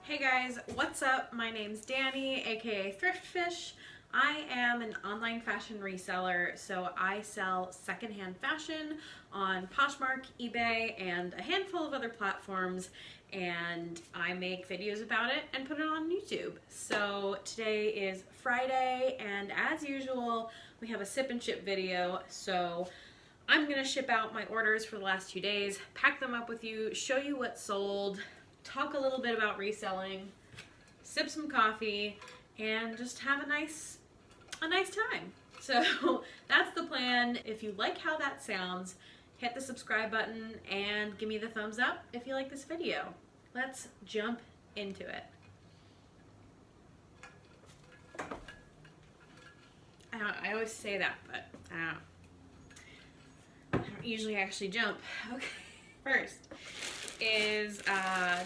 Hey guys, what's up? My name's Danny, aka Thrift Fish. I am an online fashion reseller, so I sell secondhand fashion on Poshmark, eBay, and a handful of other platforms, and I make videos about it and put it on YouTube. So today is Friday, and as usual, we have a sip and ship video, so I'm gonna ship out my orders for the last 2 days, pack them up with you, show you what sold, talk a little bit about reselling, sip some coffee, and just have a nice time. So that's the plan. If you like how that sounds, hit the subscribe button and give me the thumbs up if you like this video. Let's jump into it. I always say that, but I don't usually actually jump. Okay, first is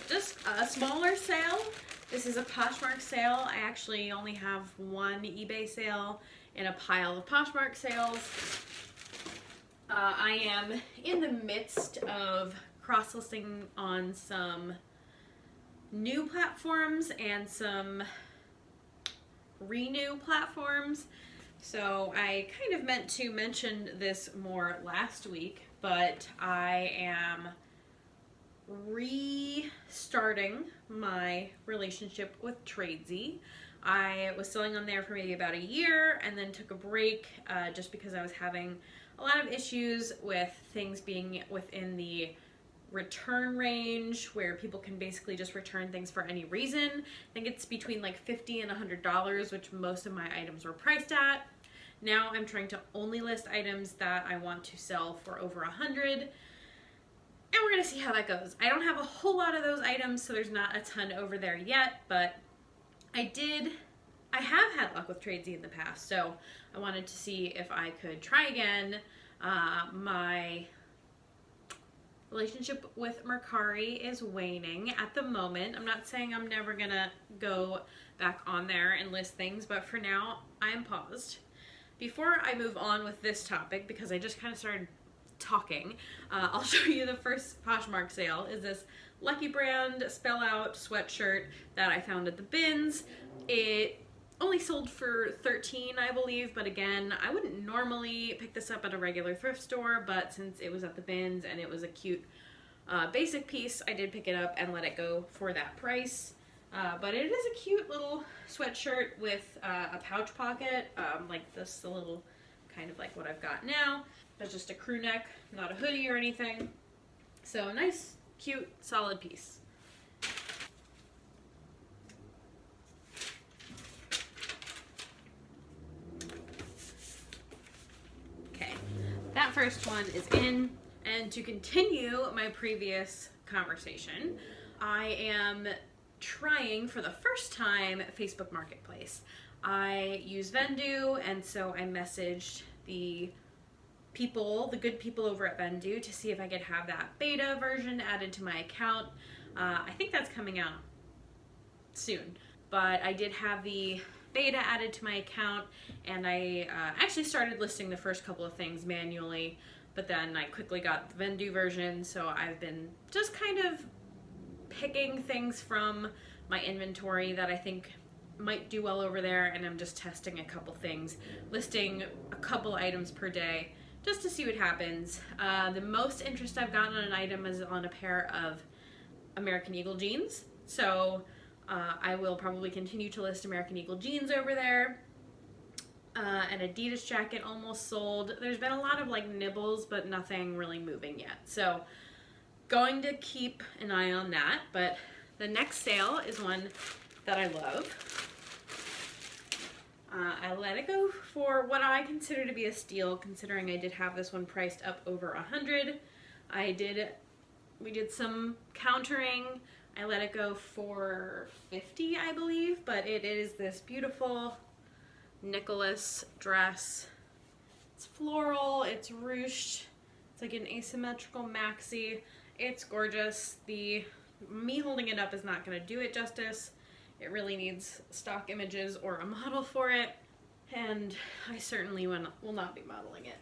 just a smaller sale. This is a Poshmark sale. I actually only have one eBay sale in a pile of Poshmark sales. I am in the midst of cross-listing on some new platforms and some renew platforms. So I kind of meant to mention this more last week, but I am restarting my relationship with Tradesy. I was selling on there for maybe about a year and then took a break just because I was having a lot of issues with things being within the return range where people can basically just return things for any reason. I think it's between like $50 and $100, which most of my items were priced at. Now I'm trying to only list items that I want to sell for over $100. And we're gonna see how that goes. I don't have a whole lot of those items, so there's not a ton over there yet, but I have had luck with Tradesy in the past, so I wanted to see if I could try again. My relationship with Mercari is waning at the moment. I'm not saying I'm never gonna go back on there and list things, but for now, I'm paused. Before I move on with this topic, because I just kind of started talking, I'll show you the first Poshmark sale. Is this Lucky Brand Spell Out sweatshirt that I found at the bins. It only sold for $13, I believe, but again, I wouldn't normally pick this up at a regular thrift store, but since it was at the bins and it was a cute basic piece, I did pick it up and let it go for that price. But it is a cute little sweatshirt with a pouch pocket, like this, the little kind of like what I've got now. That's just a crew neck, not a hoodie or anything. So nice, cute, solid piece. Okay, that first one is in. And to continue my previous conversation, I am trying for the first time Facebook Marketplace. I use Vendoo, and so I messaged the good people over at Vendoo to see if I could have that beta version added to my account. I think that's coming out soon, but I did have the beta added to my account, and I actually started listing the first couple of things manually, but then I quickly got the Vendoo version, so I've been just kind of picking things from my inventory that I think might do well over there, and I'm just testing a couple things, listing a couple items per day just to see what happens. The most interest I've gotten on an item is on a pair of American Eagle jeans, so I will probably continue to list American Eagle jeans over there. An Adidas jacket almost sold. There's been a lot of like nibbles, but nothing really moving yet, so going to keep an eye on that. But the next sale is one that I love. I let it go for what I consider to be a steal, considering I did have this one priced up over $100. We did some countering. I let it go for $50, I believe, but it is this beautiful Nicholas dress. It's floral, it's ruched, it's like an asymmetrical maxi. It's gorgeous. Me holding it up is not going to do it justice. It really needs stock images or a model for it, and I certainly will not be modeling it.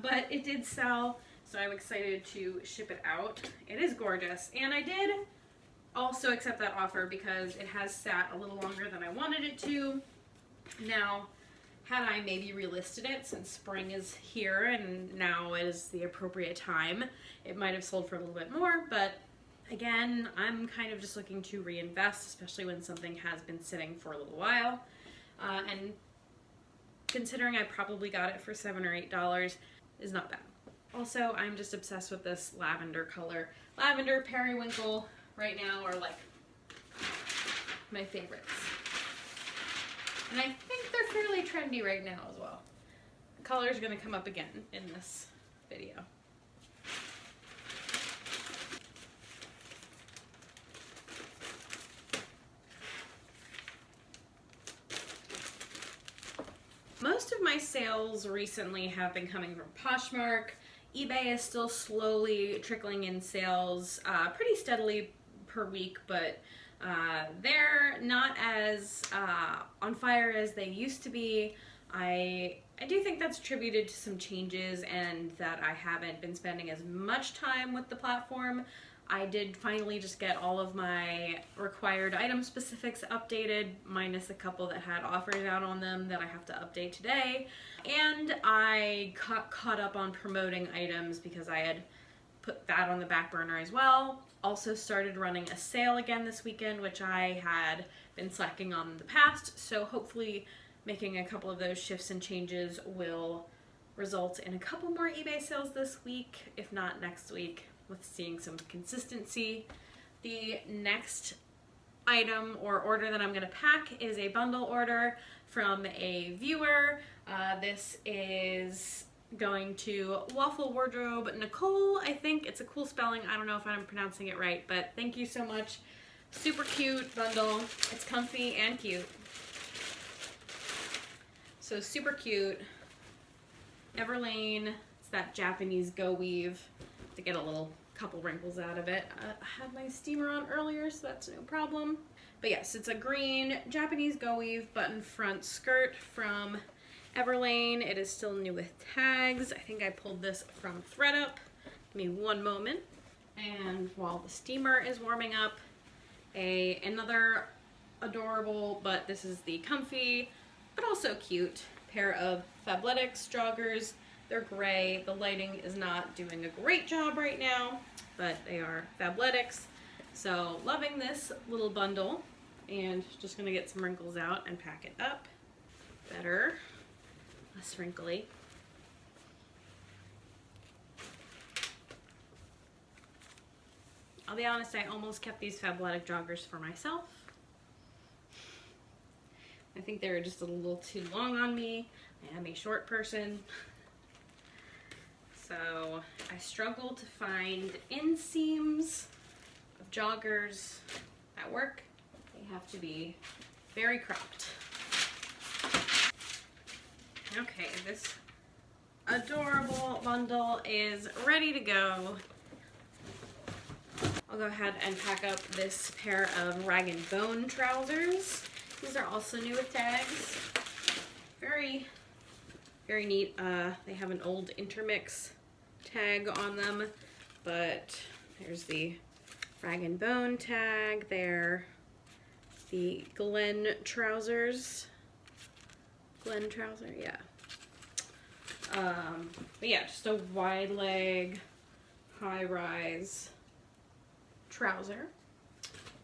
But it did sell, so I'm excited to ship it out. It is gorgeous, and I did also accept that offer because it has sat a little longer than I wanted it to. Now, had I maybe relisted it since spring is here and now is the appropriate time, it might have sold for a little bit more, but again, I'm kind of just looking to reinvest, especially when something has been sitting for a little while. And considering I probably got it for $7 or $8 is not bad. Also, I'm just obsessed with this lavender color. Lavender, periwinkle right now are like my favorites. And I think they're fairly trendy right now as well. The color is going to come up again in this video. Most of my sales recently have been coming from Poshmark. eBay is still slowly trickling in sales pretty steadily per week, but they're not as on fire as they used to be. I do think that's attributed to some changes and that I haven't been spending as much time with the platform. I did finally just get all of my required item specifics updated, minus a couple that had offers out on them that I have to update today. And I caught up on promoting items because I had put that on the back burner as well. Also started running a sale again this weekend, which I had been slacking on in the past. So hopefully making a couple of those shifts and changes will result in a couple more eBay sales this week, if not next week, with seeing some consistency. The next item or order that I'm going to pack is a bundle order from a viewer. This is going to Waffle Wardrobe Nicole, I think. It's a cool spelling. I don't know if I'm pronouncing it right, but thank you so much. Super cute bundle. It's comfy and cute. So super cute. Everlane. It's that Japanese go weave to get a little couple wrinkles out of it. I had my steamer on earlier, so that's no problem. But yes, it's a green Japanese go weave button front skirt from Everlane. It is still new with tags. I think I pulled this from ThredUp. Give me one moment. And while the steamer is warming up, another adorable, but this is the comfy, but also cute, pair of Fabletics joggers. They're gray. The lighting is not doing a great job right now, but they are Fabletics. So loving this little bundle, and just gonna get some wrinkles out and pack it up better. Less wrinkly. I'll be honest, I almost kept these Fabletic joggers for myself. I think they were just a little too long on me. I am a short person. So I struggle to find inseams of joggers that work. They have to be very cropped. Okay, this adorable bundle is ready to go. I'll go ahead and pack up this pair of Rag & Bone trousers. These are also new with tags. Very, very neat. They have an old Intermix tag on them, but there's the Rag & Bone tag. They're the Glen trousers. Glen trouser, yeah. But yeah, just a wide leg, high rise trouser.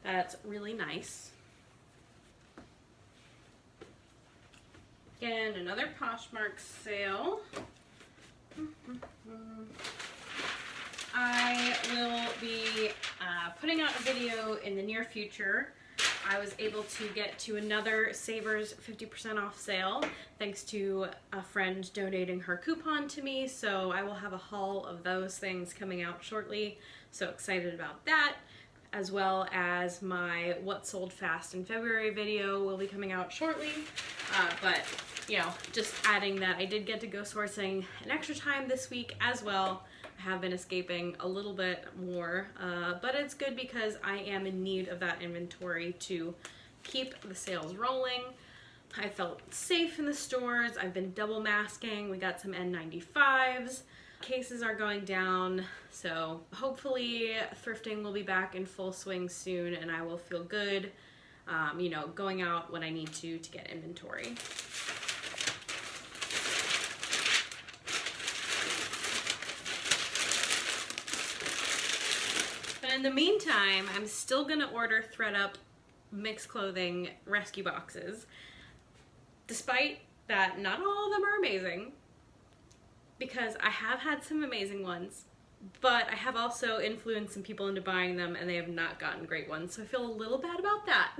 That's really nice. Again, another Poshmark sale. I will be putting out a video in the near future. I was able to get to another Savers 50% off sale thanks to a friend donating her coupon to me, so I will have a haul of those things coming out shortly. So excited about that, as well as my What Sold Fast in February video will be coming out shortly. But you know, just adding that I did get to go sourcing an extra time this week as well. I have been escaping a little bit more, but it's good because I am in need of that inventory to keep the sales rolling. I felt safe in the stores. I've been double masking. We got some N95s. Cases are going down, so hopefully thrifting will be back in full swing soon and I will feel good, you know, going out when I need to get inventory. But in the meantime, I'm still gonna order ThredUp mixed clothing rescue boxes. Despite that, not all of them are amazing, because I have had some amazing ones, but I have also influenced some people into buying them and they have not gotten great ones, so I feel a little bad about that.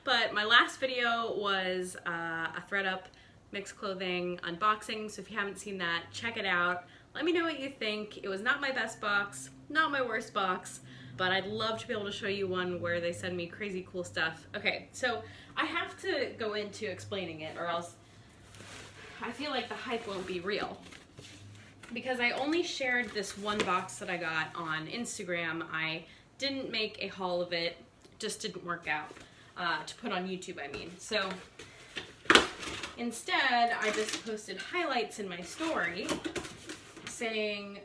But my last video was a ThredUp mixed clothing unboxing, so if you haven't seen that, check it out. Let me know what you think. It was not my best box, not my worst box, but I'd love to be able to show you one where they send me crazy cool stuff. Okay, so I have to go into explaining it or else I feel like the hype won't be real. Because I only shared this one box that I got on Instagram. I didn't make a haul of it. It just didn't work out to put on YouTube, I mean. So instead, I just posted highlights in my story saying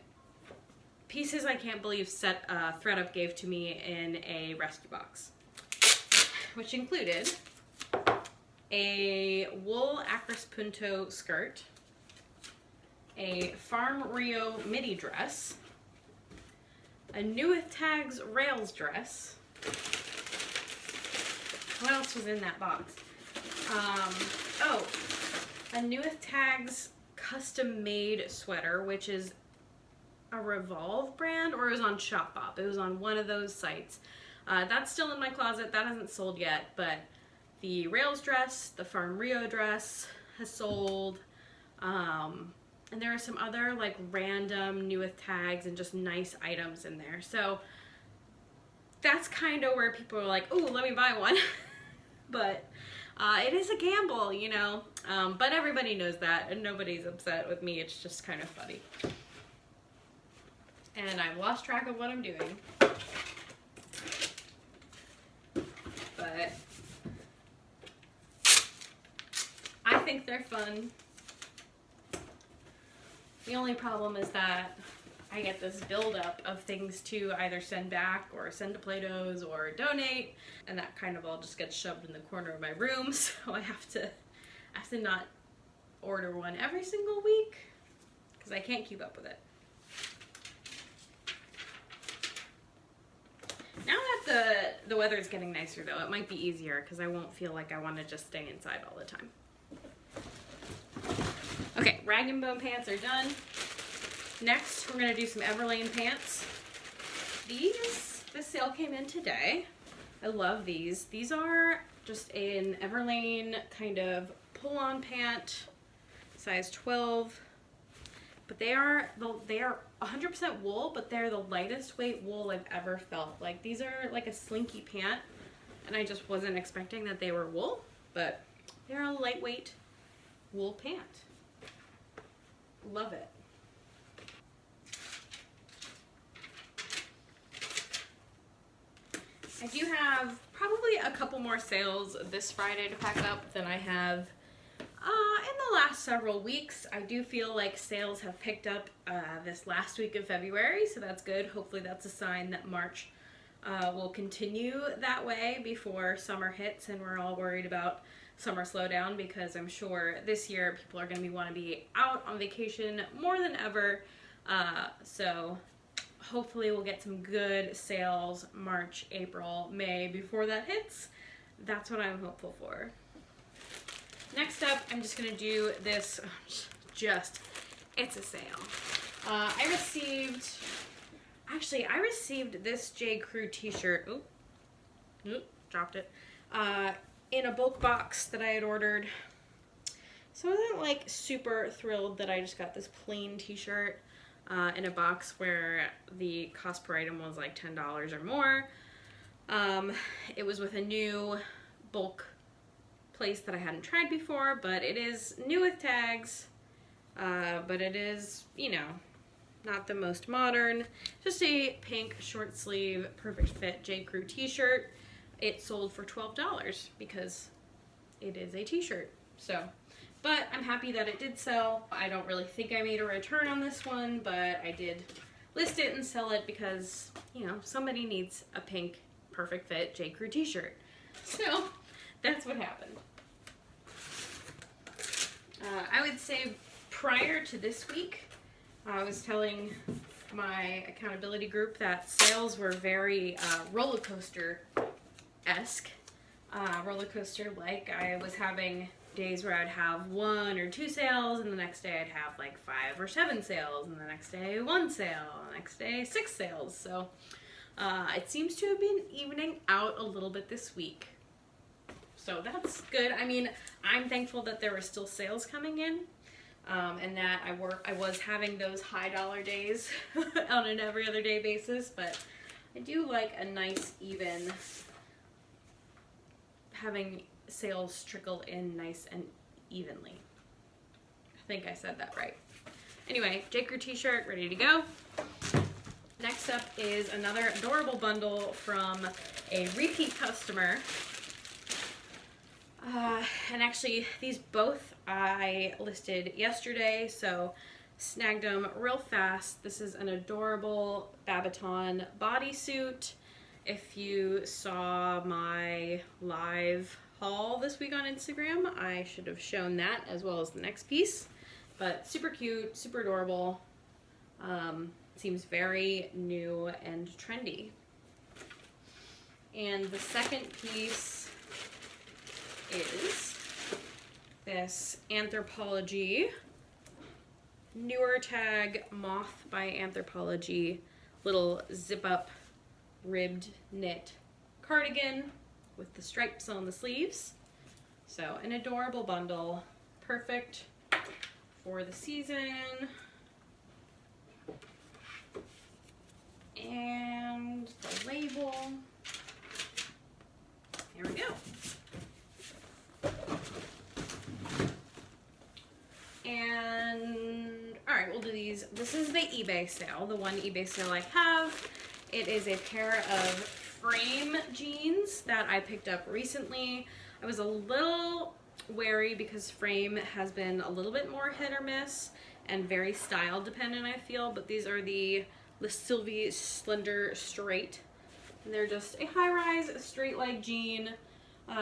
pieces I can't believe ThredUp gave to me in a rescue box, which included a wool Acris Punto skirt, a Farm Rio midi dress, a New With Tags rails dress. What else was in that box? Oh, a New With Tags custom made sweater, which is a Revolve brand, or it was on Shopbop. It was on one of those sites. That's still in my closet. That hasn't sold yet, but the rails dress, the Farm Rio dress has sold. And there are some other like random New With Tags and just nice items in there. So that's kind of where people are like, oh, let me buy one. But it is a gamble, you know. But everybody knows that and nobody's upset with me. It's just kind of funny. And I've lost track of what I'm doing. But I think they're fun. The only problem is that I get this buildup of things to either send back or send to Play-Dohs or donate, and that kind of all just gets shoved in the corner of my room, so I have to not order one every single week because I can't keep up with it. Now that the weather is getting nicer though, it might be easier because I won't feel like I want to just stay inside all the time. Okay, rag and bone pants are done. Next, we're gonna do some Everlane pants. The sale came in today. I love these. These are just an Everlane kind of pull-on pant, size 12. But they are 100% wool, but they're the lightest weight wool I've ever felt. Like, these are like a slinky pant, and I just wasn't expecting that they were wool, but they're a lightweight wool pant. Love it. I do have probably a couple more sales this Friday to pack up than I have in the last several weeks. I do feel like sales have picked up this last week of February, so that's good. Hopefully that's a sign that March will continue that way before summer hits and we're all worried about summer slowdown, because I'm sure this year people are going to want to be out on vacation more than ever. So hopefully we'll get some good sales March, April, May before that hits. That's what I'm hopeful for. Next up, I'm just going to do this, it's a sale. I received this J. Crew t-shirt, dropped it, in a bulk box that I had ordered. So I wasn't like super thrilled that I just got this plain t-shirt in a box where the cost per item was like $10 or more. It was with a new bulk place that I hadn't tried before, but it is New With Tags, but it is, you know, not the most modern. Just a pink short sleeve, perfect fit J. Crew t-shirt. It sold for $12 because it is a t-shirt. So, but I'm happy that it did sell. I don't really think I made a return on this one, but I did list it and sell it because, you know, somebody needs a pink perfect fit J. Crew t-shirt. So that's what happened. I would say prior to this week, I was telling my accountability group that sales were very roller coaster-esque. Roller coaster-like. I was having days where I'd have 1 or 2 sales, and the next day I'd have like 5 or 7 sales, and the next day 1 sale, and the next day 6 sales. So it seems to have been evening out a little bit this week. So that's good. I mean, I'm thankful that there were still sales coming in, and that I was having those high dollar days on an every other day basis, but I do like a nice even, having sales trickle in nice and evenly. I think I said that right. Anyway, J. Crew t-shirt ready to go. Next up is another adorable bundle from a repeat customer. And actually, these both I listed yesterday, so snagged them real fast. This is an adorable Babaton bodysuit. If you saw my live haul this week on Instagram, I should have shown that as well as the next piece. But super cute, super adorable. Seems very new and trendy. And the second piece is this Anthropologie Newer Tag Moth by Anthropologie little zip up ribbed knit cardigan with the stripes on the sleeves. So an adorable bundle, perfect for the season. And the label, here we go. And all right, we'll do these. This is the eBay sale, the one eBay sale I have. It is a pair of frame jeans that I picked up recently. I was a little wary because frame has been a little bit more hit or miss and very style dependent, I feel, but these are the Sylvie Slender Straight. And they're just a high-rise straight leg jean.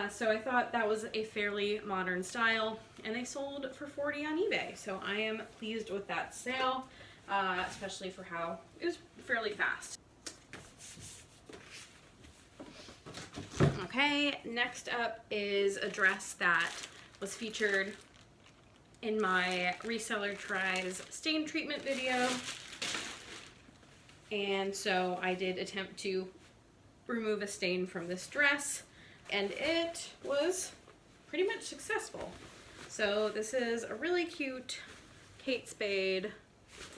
So I thought that was a fairly modern style, and they sold for $40 on eBay. So I am pleased with that sale, especially for how it was fairly fast. Okay, next up is a dress that was featured in my Reseller Tries stain treatment video. And so I did attempt to remove a stain from this dress, and it was pretty much successful. So this is a really cute Kate Spade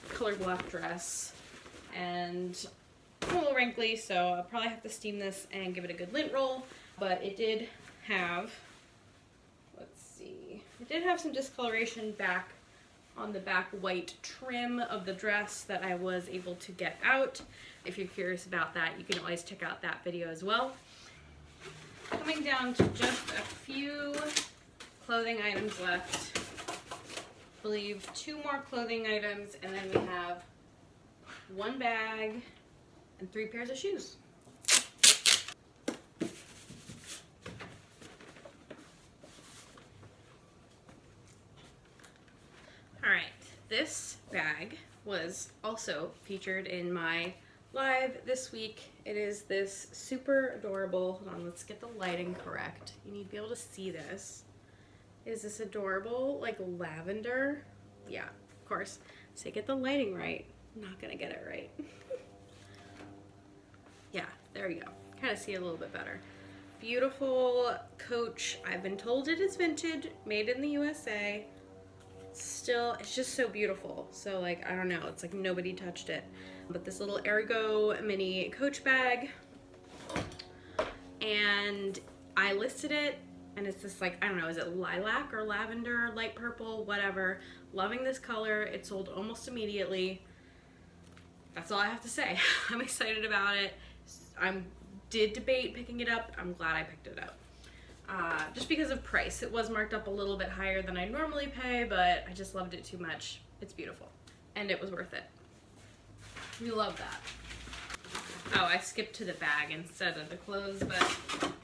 color block dress, and a little wrinkly, so I'll probably have to steam this and give it a good lint roll. But it did have, let's see, it did have some discoloration back on the back white trim of the dress that I was able to get out. If you're curious about that, you can always check out that video as well. Coming down to just a few clothing items left. I believe 2 more clothing items, and then we have 1 bag and 3 pairs of shoes. Alright, this bag was also featured in my live this week. It is this super adorable, hold on, let's get the lighting correct. You need to be able to see this. Is this adorable, like lavender? Yeah, of course. So get the lighting right. I'm not gonna get it right. Yeah, there you go. Kind of see it a little bit better. Beautiful Coach. I've been told it is vintage, made in the USA. Still, it's just so beautiful. So like, I don't know, it's like nobody touched it. But this little Ergo mini Coach bag, and I listed it, and it's this like, I don't know, is it lilac or lavender, light purple, whatever. Loving this color. It sold almost immediately. That's all I have to say. I'm excited about it. I did debate picking it up. I'm glad I picked it up. just because of price. It was marked up a little bit higher than I normally pay, but I just loved it too much. It's beautiful, and it was worth it. You love that. Oh, I skipped to the bag instead of the clothes, but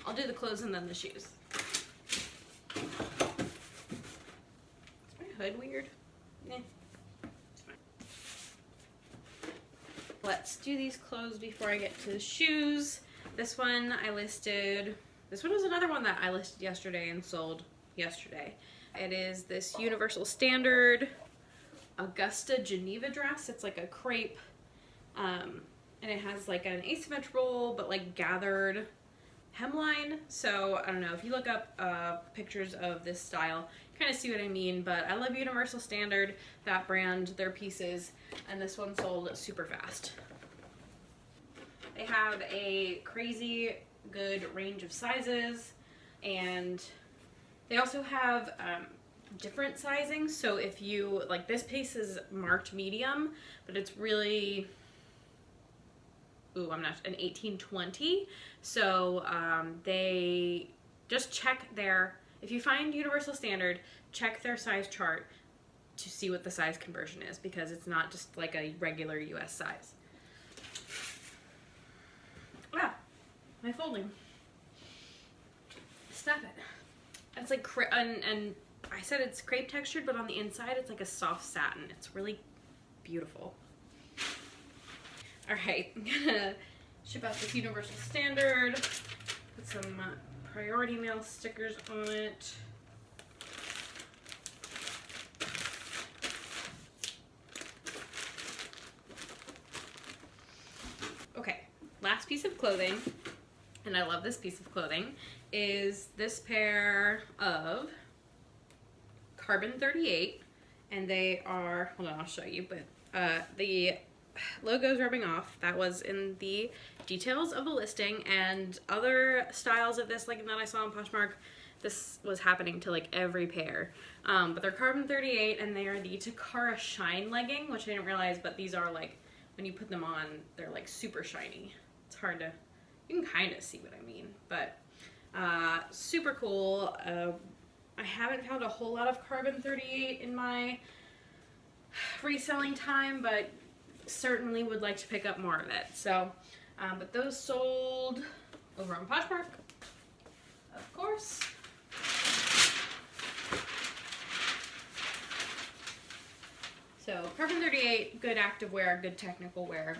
I'll do the clothes and then the shoes. Is my hood weird? Eh, it's fine. Let's do these clothes before I get to the shoes. This one was another one that I listed yesterday and sold yesterday. It is this Universal Standard Augusta Geneva dress. It's like a crepe, and it has like an asymmetrical but like gathered hemline. So I don't know, if you look up pictures of this style, you kind of see what I mean. But I love Universal Standard, that brand, their pieces, and this one sold super fast. They have a crazy good range of sizes, and they also have different sizing. So if you like, this piece is marked medium, but it's really, ooh, I'm not, an 18-20. So they just check if you find Universal Standard, check their size chart to see what the size conversion is, because it's not just like a regular US size. Ah, my folding. Stop it. It's like, and I said it's crepe textured, but on the inside it's like a soft satin. It's really beautiful. All right, I'm gonna ship out this Universal Standard, put some priority mail stickers on it. Okay, last piece of clothing, and I love this piece of clothing, is this pair of Carbon 38, and they are, hold on, I'll show you, but the logo's rubbing off. That was in the details of the listing, and other styles of this, like that I saw on Poshmark, this was happening to like every pair. But they're Carbon 38, and they are the Takara Shine legging, which I didn't realize, but these are like, when you put them on, they're like super shiny. It's hard to, you can kind of see what I mean, but super cool. I haven't found a whole lot of Carbon 38 in my reselling time, but certainly would like to pick up more of it. So, but those sold over on Poshmark, of course. So Carbon 38, good active wear, good technical wear.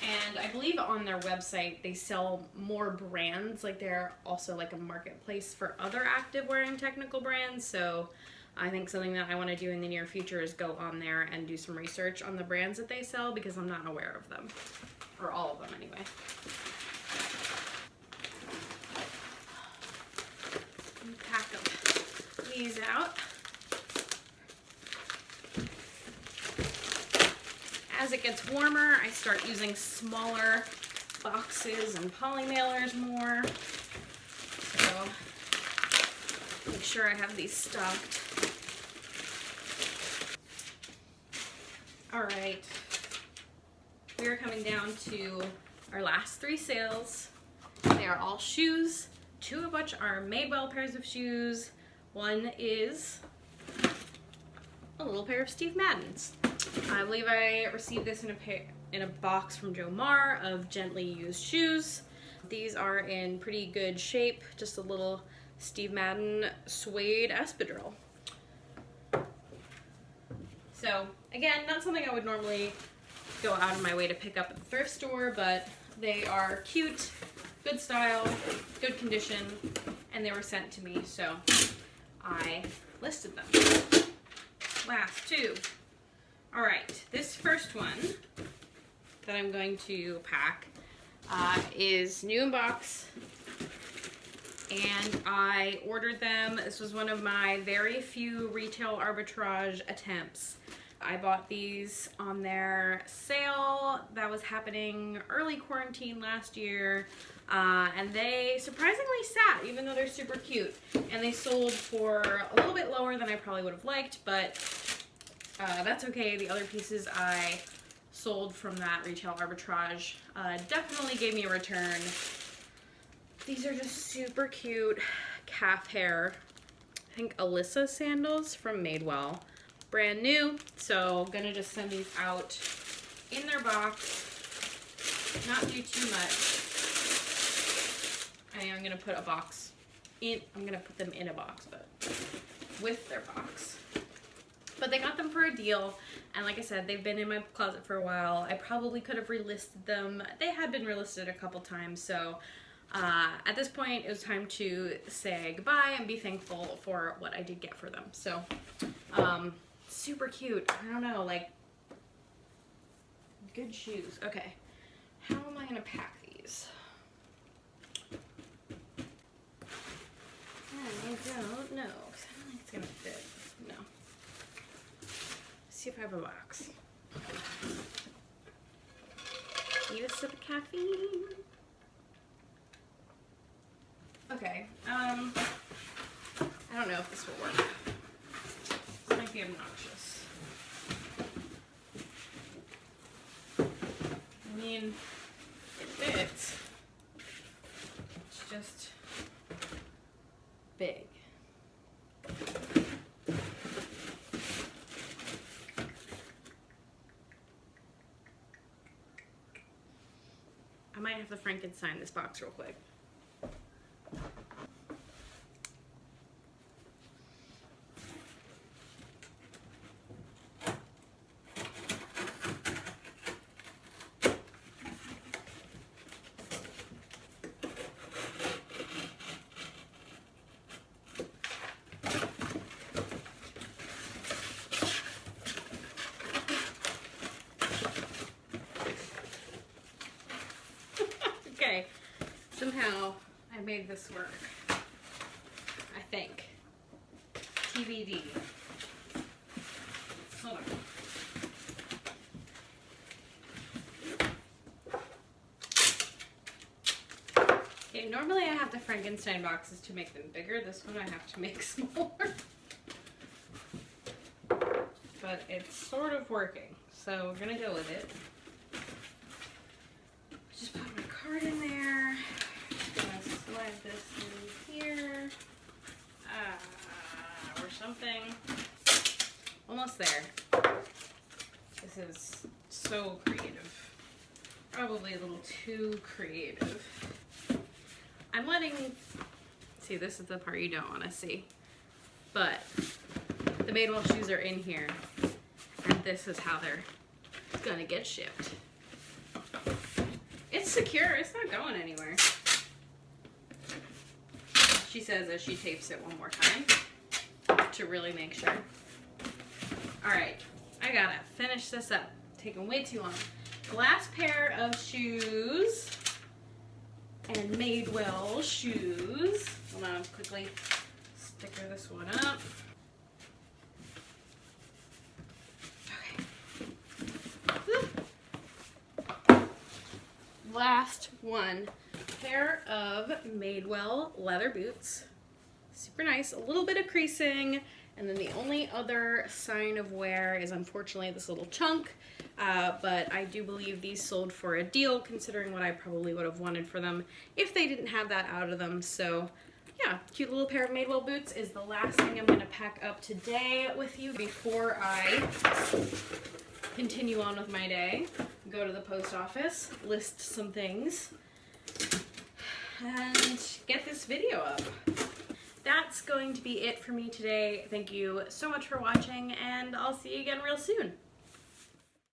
And I believe on their website they sell more brands, like they're also like a marketplace for other active wearing technical brands. So I think something that I want to do in the near future is go on there and do some research on the brands that they sell, because I'm not aware of them, or all of them anyway. Pack these out. As it gets warmer, I start using smaller boxes and poly mailers more. So make sure I have these stocked. All right, we are coming down to our last 3 sales. They are all shoes, 2 of which are Madewell pairs of shoes. One is a little pair of Steve Maddens. I believe I received this in a box from Joe Marr of gently used shoes. These are in pretty good shape, just a little Steve Madden suede espadrille. So again, not something I would normally go out of my way to pick up at the thrift store, but they are cute, good style, good condition, and they were sent to me, so I listed them. Last 2. All right, this first one that I'm going to pack is new in box, and I ordered them. This was one of my very few retail arbitrage attempts. I bought these on their sale that was happening early quarantine last year, and they surprisingly sat, even though they're super cute, and they sold for a little bit lower than I probably would have liked, but that's okay. The other pieces I sold from that retail arbitrage definitely gave me a return. These are just super cute calf hair, I think Alyssa sandals from Madewell. Brand new, so I'm gonna just send these out in their box, not do too much. I am gonna put a box in, I'm gonna put them in a box, but with their box. But they got them for a deal, and like I said, they've been in my closet for a while. I probably could have relisted them. They had been relisted a couple times, so at this point it was time to say goodbye and be thankful for what I did get for them. So super cute. I don't know, like, good shoes. Okay, how am I gonna pack these? I don't know, because I don't think it's gonna fit. No. Let's see if I have a box. Need a sip of caffeine. Okay, I don't know if this will work. This might be obnoxious. I mean, it fits. It's just big. I might have to Frankenstein this box real quick. Okay, somehow I made this work, I think. TBD. Hold on. Okay, normally I have the Frankenstein boxes to make them bigger. This one I have to make smaller. But it's sort of working, so we're gonna go with it. Just put my card in there. Gonna slide this in here. Or something. Almost there. This is so creative. Probably a little too creative. I'm letting, see, this is the part you don't want to see. But the Madewell shoes are in here. And this is how they're gonna get shipped. It's secure, it's not going anywhere. She says as she tapes it one more time to really make sure. Alright, I gotta finish this up. Taking way too long. Last pair of shoes and Madewell shoes. Hold on, quickly sticker this one up. Okay. Last one. Pair of Madewell leather boots. Super nice. A little bit of creasing. And then the only other sign of wear is unfortunately this little chunk. But I do believe these sold for a deal considering what I probably would have wanted for them if they didn't have that out of them. So yeah, cute little pair of Madewell boots is the last thing I'm going to pack up today with you before I continue on with my day. Go to the post office, list some things, and get this video up. That's going to be it for me today. Thank you so much for watching, and I'll see you again real soon.